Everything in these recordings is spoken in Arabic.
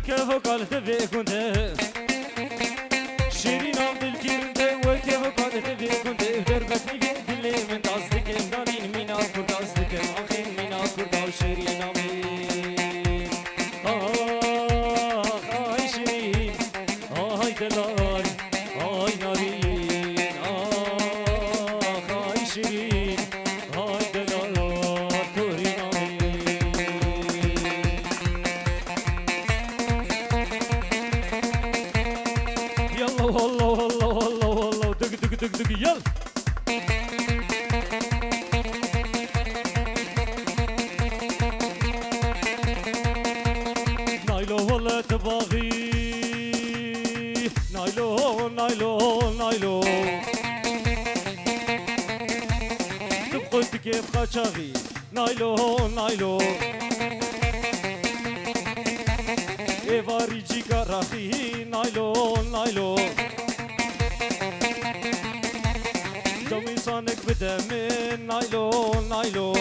وكيف قالت في كنت شيرين عبد الكريم وكيف قالت في كنت دربتني في دلي من قصدك دانين من أكبر قصدك أخي من أكبر شيرين أمين آي شيرين آي دلال آي نارين آي شيرين آي دلال تورين أمين يلا والله والله والله والله دق دق دق دق يلا نايلو والله تباغي نايلو نايلو نايلو تبقى كيف خشاغي نايلو نايلو ايفاري جي كراخي نايلو نايلو دمي صانك بدمين نايلو نايلو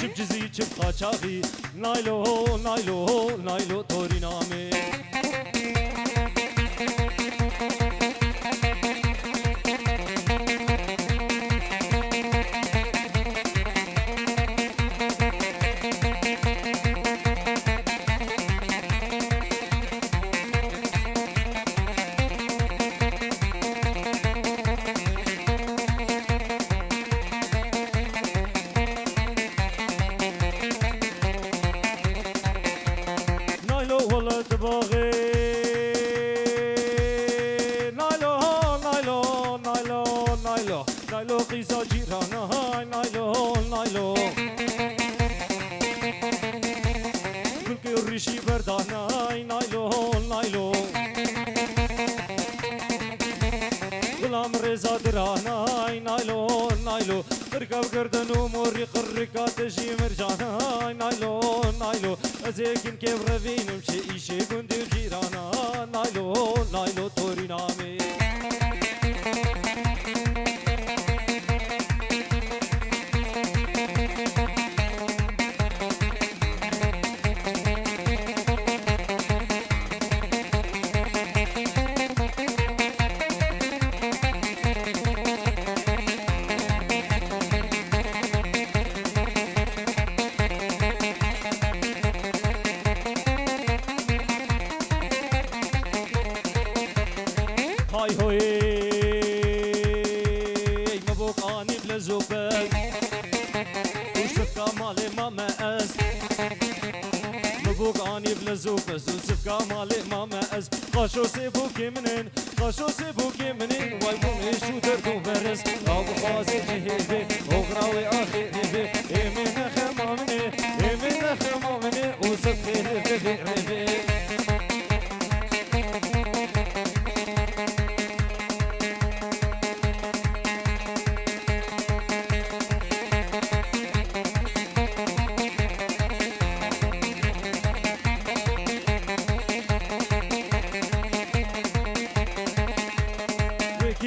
جب جزي جب خاچاغي نايلو نايلو نايلو توري نامي نايلو والله تباغي نايلو نايلو نايلو نايلو نايلو قيسا جيرانا هاي نايلو نايلو كل كي الريشي بردانا هاي نايلو نايلو غلام رزا درانا هاي نايلو نايلو تركب گردنو موري قرقات جي مرجانا هاي نايلو نايلو ازيكن كيف رفينم شي ايشي قندر جيرانا نايلو نايلو توري نامي هاي هوي مبوك اني بلزوبك وصف كمالي ما مأز مبوك اني بلزوبك وصف كمالي ما مأز قاشو سيبوكي منين قاشو سيبوكي منين وايبون ايشو دردو برس ابو خازي جهيبي وغراوي اخيري امين خمامني امين خمامني وصف خيري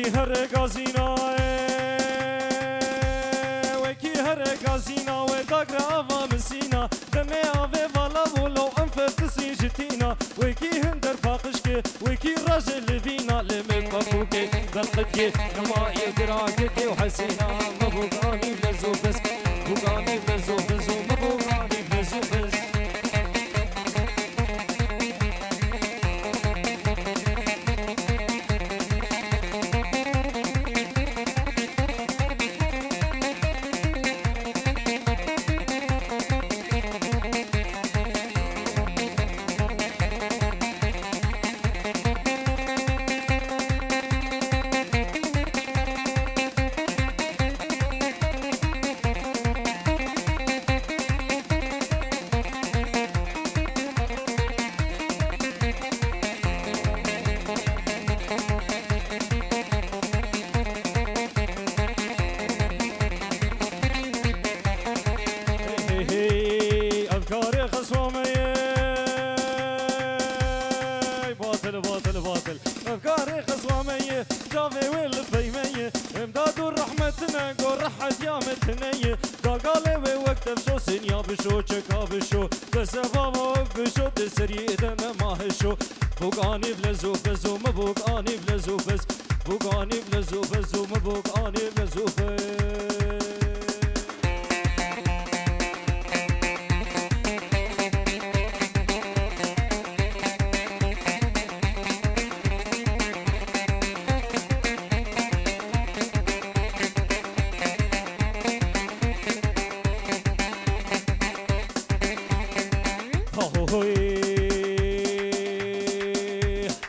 ربي هر گازینا وکی هر گازینا و داگراوا مسینا دمی آوه والا ولو انفتسی جتینا وکی هندر پاقش که وکی راجل وینا لمن مفوکی دلقت که نمایی دراکت که وحسینا مبوغانی بلزو بس بوغانی بلزو بزو مبوغانی بلزو بس افكاري خصوامية جافي والبيمية امداد ورحمتنا قول رحت يا متنية قالي وقت بشو سنيا بشو شكا بشو بس بلزوفز ومبوك اني بلزوفز بوك اني بلزوفز ومبوك اني بلزوفز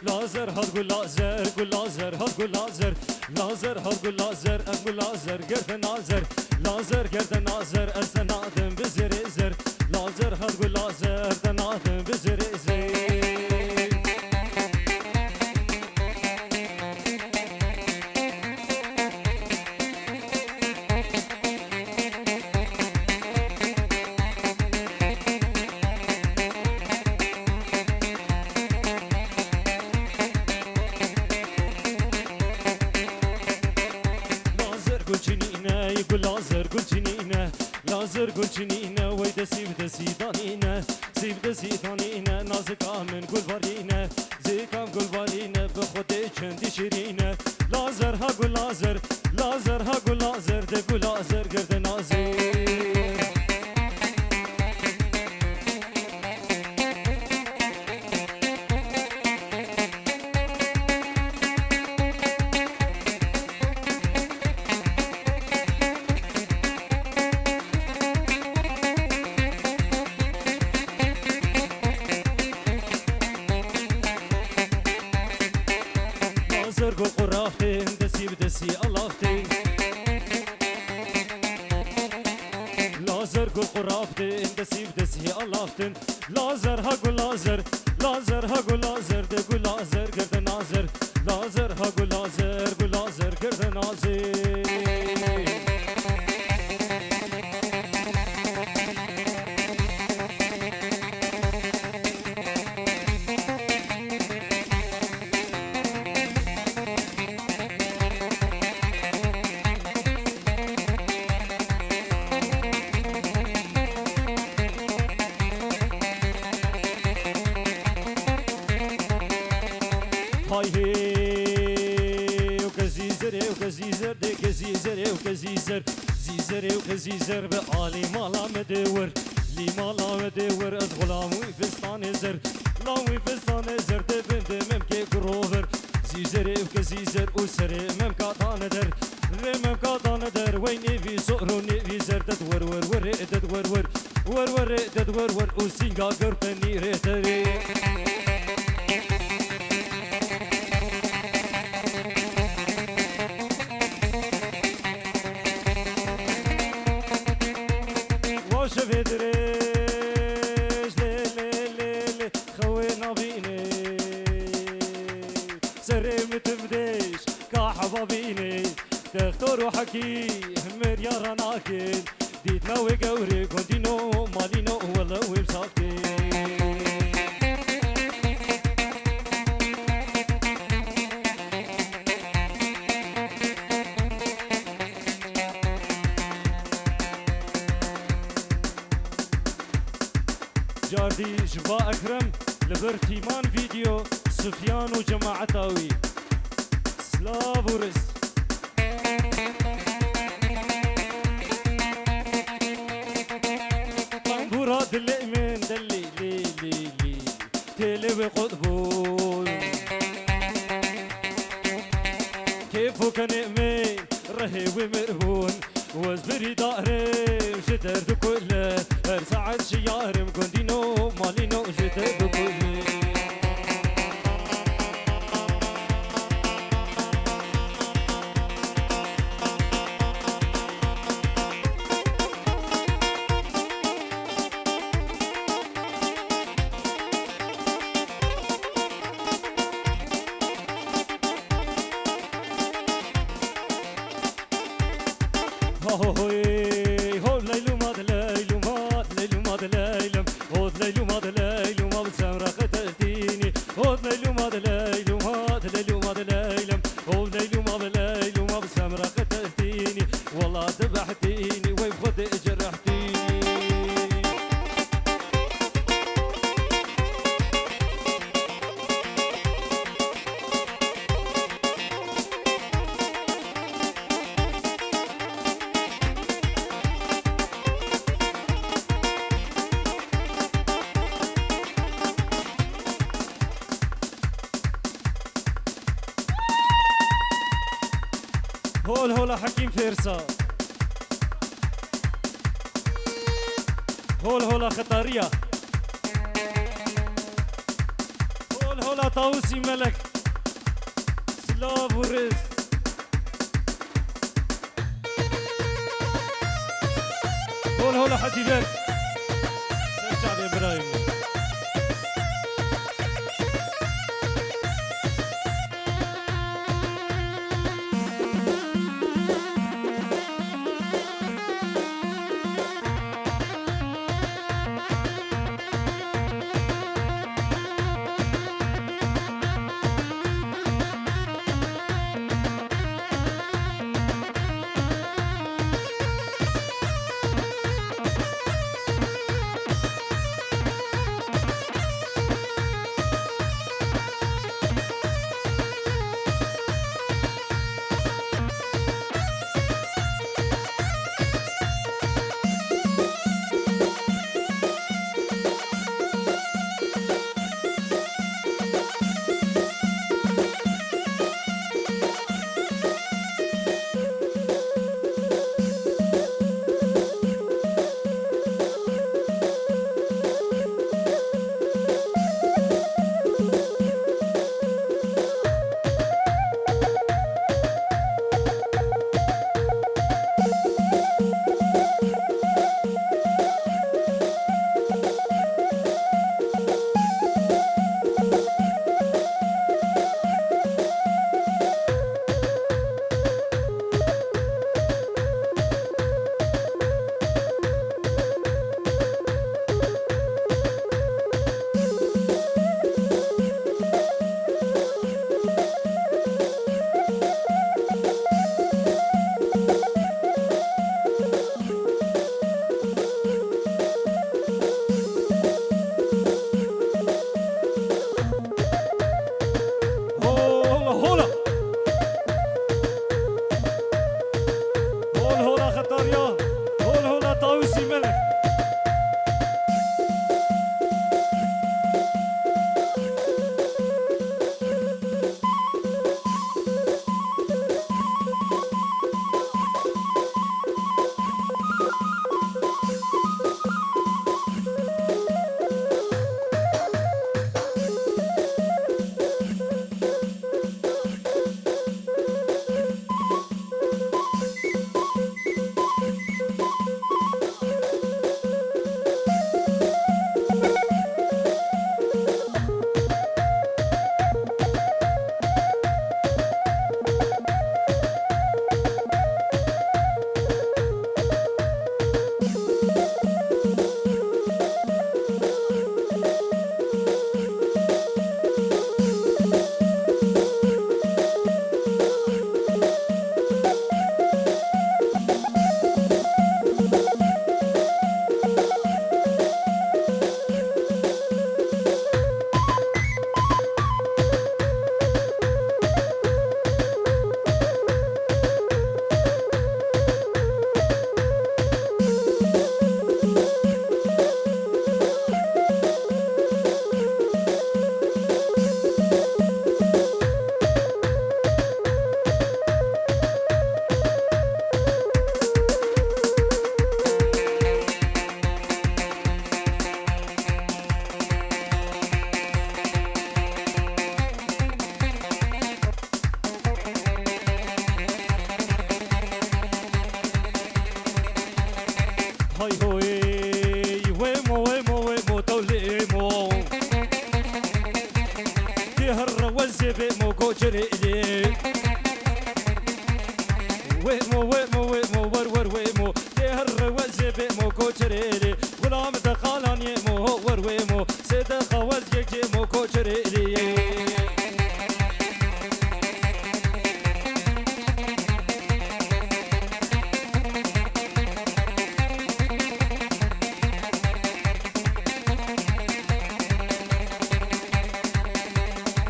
لازر هاد قول لازر قول لازر هاد قول لازر لازر هاد قول لازر اقول لازر قرد نازر لازر قرد نازر السنادم بزر زر لازر هاد قول لازر تنادم بزر زر يقول لازر قول جنينه لازر قول جنينه ويدا سيب دسي دانينه سيب دسي دانينه نازكا من قول بارينه زيكام قول بارينه بخودي چندي شيرينه لازر ها قول لازر لازر ها قول لازر ده قول لازر قرد نازر لازر قول قرافتين دسي بدسي الافتين لازر قول قرافتين دسي بدسي الافتين لازر ها قول لازر لازر ها قول لازر ده قول لازر قرد نازر لازر ها قول لازر قول لازر قرد نازر هاي هي وكزيزر وكزيزر دي كزيزر وكزيزر زيزر وكزيزر بعالي مالا مدور لي مالا مدور از غلاموي فستان زر لاموي فستان زر دبم دمم كي كروفر زيزر وكزيزر وسر مم كاتان در رمم كاتان در ويني في سورو ني زر تدور ور ور تدور ور ور ور تدور ور وسينغا غرفني رتري شفدريش ليلي خوينا بيني سري متفديش كحبا بيني تختار وحكي همر يا رناكل ديت ناوي قوري كونتينو مالينو ولا ويمساكي جاردي جبا أكرم لبرتيمان فيديو سفيان وجماعتاوي سلاف ورز طنبورة دلي من دلي لي لي لي تلوي قطبون كيفو كان إمي رهي ومرهون وزبري داري وشتر كله ساعد شيارم كوندينو مالينو شتر كله هو ليلو ماد ليلو ماد ليلو ماد ليلم هو ليلو ماد ليلو ماد سمرة قتلتيني هو ليلو ماد ليلو ماد ليلو ماد ليلم هو ليلو ماد ليلو ماد سمرة قتلتيني والله ذبحتيني ويفض جرحتيني هول هولا حكيم فيرسا هول هولا خطارية هول هولا طاووسي ملك سلاف ورز هول هولا حجي بير سرجع بإبراهيم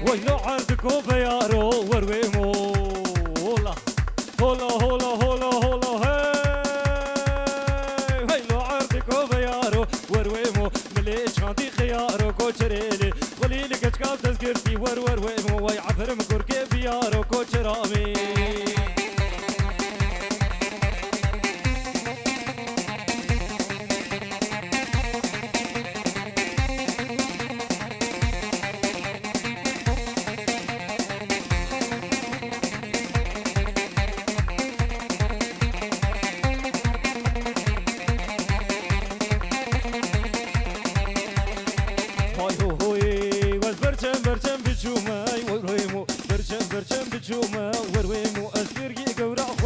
ويلو عندكو بيارو ورويمو هولا هولا هولا هولا هولا هاي ويلو عندكو بيارو ورويمو مليش عندي خيارو كوتشريلي وليلي كشكاب تذكرتي ورويمو ويعفر مكوركي بيارو كوتشرامي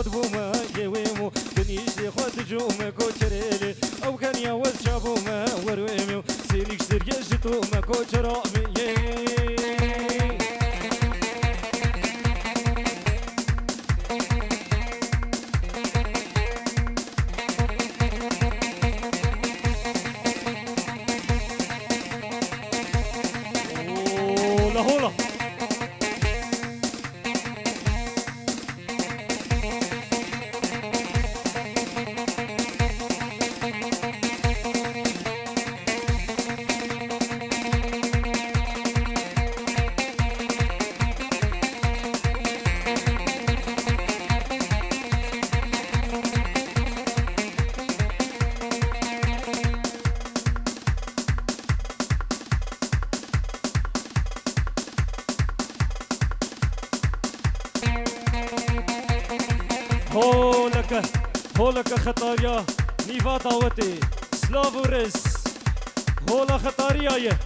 خود بوما يويمو دنيشي خود جوما كوتشريلي او كان يوز شابوما ورويمو سيريك سيريجتو ما كوتشرامي هولا هولك خطاريا نيفا داوتي سلافوريس هولا خطاريا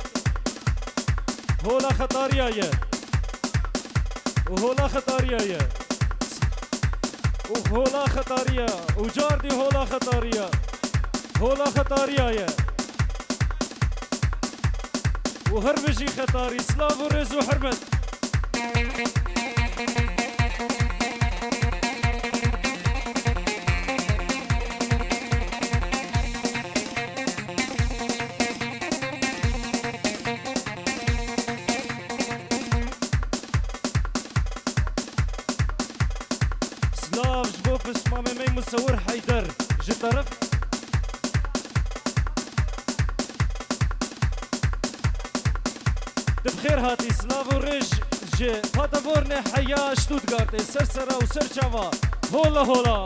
هولا خطاريا وهولا خطاريا وهولا خطاريا وجاردي هولا خطاريا هولا خطاريا وهربجي خطاري سلافوريس وحرمت مامي مي مصور حيدر جي طرف بخير هاتي سلافو ريج جي باتافورني حيا شتوتغارت سرسرة وسرشافا هولا هولا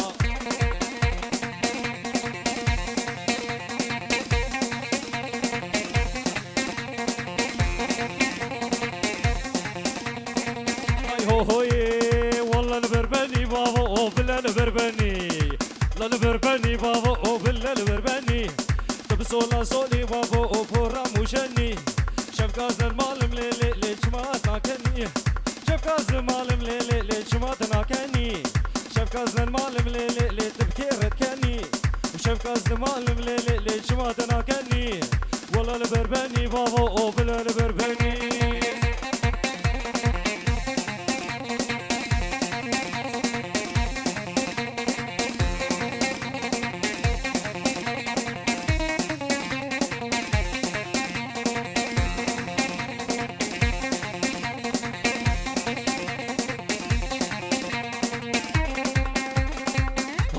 هاي هو هوي والله البربني بابا بلا البربني لا البربني بابا بلا البربني تبسولا سولي بابا بورا موشني شاف غاز المال مليلي ليش ما تاكني شاف غاز المال مليلي ليش ما تناكني شاف غاز المال مليلي لي تبكير تكني وشاف غاز المال مليلي ليش ما تناكني والله البربني بابا بلا البربني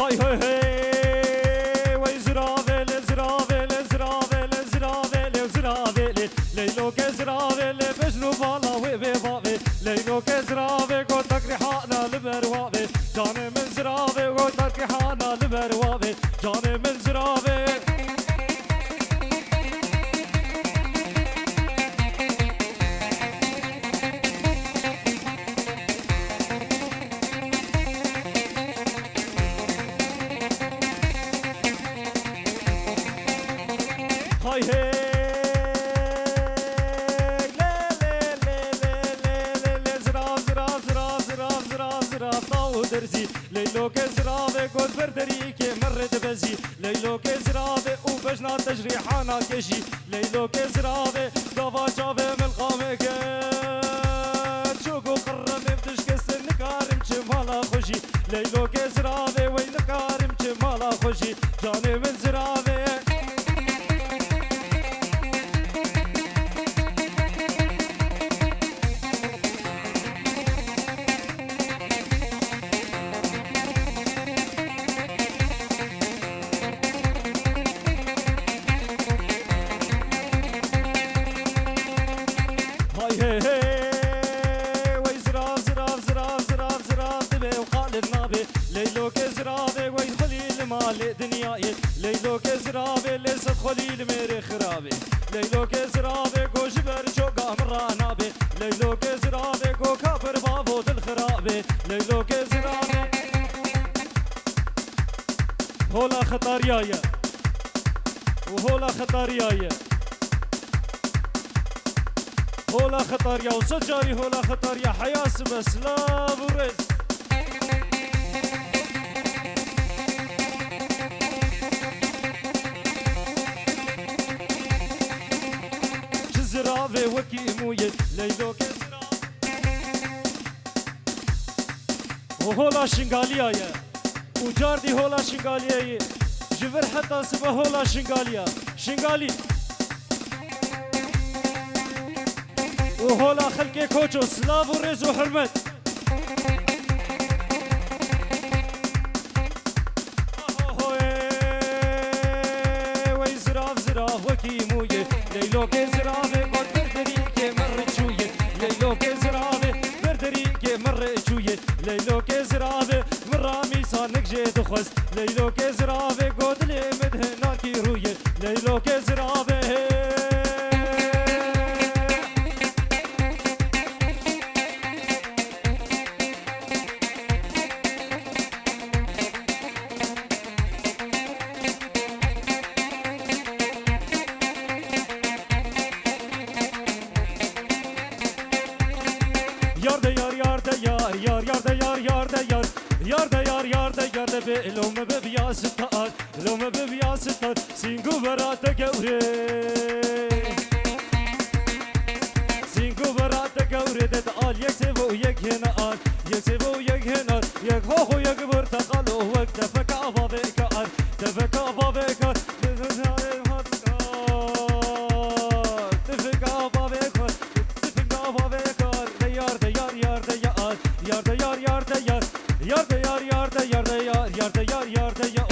هاي هاي هاي وي زرافل زرافل زرافل زرافل زرافل ليلو كزرافل بجنو بالا وبيبابي ليلو كزرافل قلت لك ريحانا لبروابي جاني من زرافل قلت لك ريحانا لبروابي جاني من زرافل هاي هاي زراف زراف زراف زراف زراف زراف طاو درزي ليلو كزرافة قد بردريك مرت بزي ليلو كزرافة وبجنا تجريحانا كشي ليلو كزرافة دافا جافة من قامك شوكو قرم بدش كسر نكارم شمالا خوشي ليلو كزرافة وين نكارم شمالا خوشي جاني من زرافة وي زراف زراف زراف زراف زراف تبي وقال النابي ليلو كزرافي وي خليل مال دنياي ليلو كزرافي ليس خليل ميري خرابي ليلو كزرافي كو جبر شو قام نابي ليلو كزرافي كو كابر بابو الخرابي ليلو كزرافي هولا خطاريايا وهولا خطاريايا هولا خطاريا وسجاري هولا خطاريا حياس بس لا برز وكي موية ليلو كسرا وهولا شنغاليا يا وجاردي هولا شنغاليا يا جبر حتى سبا هولا شنغاليا شنغالي وهولا خلقي كوچو سلاف ورز وحرمت وكي موية ليلو كزرافة قد بردري كي مرة شوية ليلو كزرافة بردري كي مرة شوية ليلو كزرافة مرة ميسانك جيد خس ليلو كزرافة قد لي مدهنا كي روية ليلو كزرافة لوم ببيا ستار لوم ببيا ستار سينغو برات قوري سينغو برات قوري دد آل يكسبو يكهن آل يكسبو يكهن يك هو يك برتقال وك تفك أبا بكار تفك أبا بكار تفك أبا بكار تفك أبا بكار ديار ديار يار ديار يار ديار يار ديار yar da yar yar da yar da yar yar da yar yar da ya o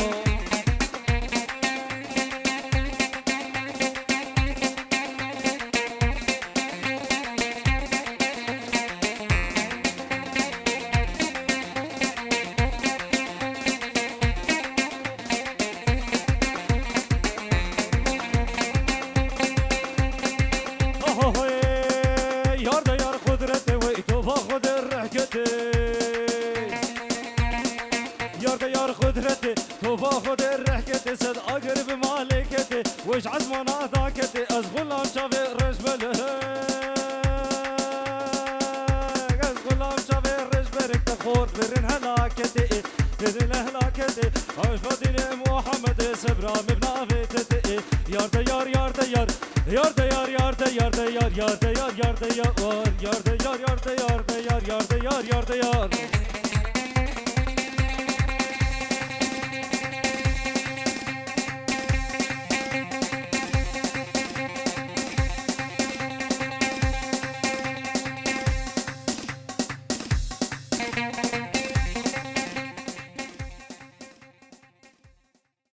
yar da yar kudreti ve itofa kudur rahketi يار قدرتي توفى خد الرحكتي صد اقرب مالكتي وش عزمنا ذاكتي از غلام شافي رجبله از غلام شافي رجبرك تخور برن هلاكتي برن هلاكتي عاش فضيلي محمد سبرا مبنا فيتتي يار دا يار يار دا يار يار دا يار يار دا يار دا يار يار دا يار يار دا يار يار دا يار يار دا يار دا يار يار دا يار يار دا يار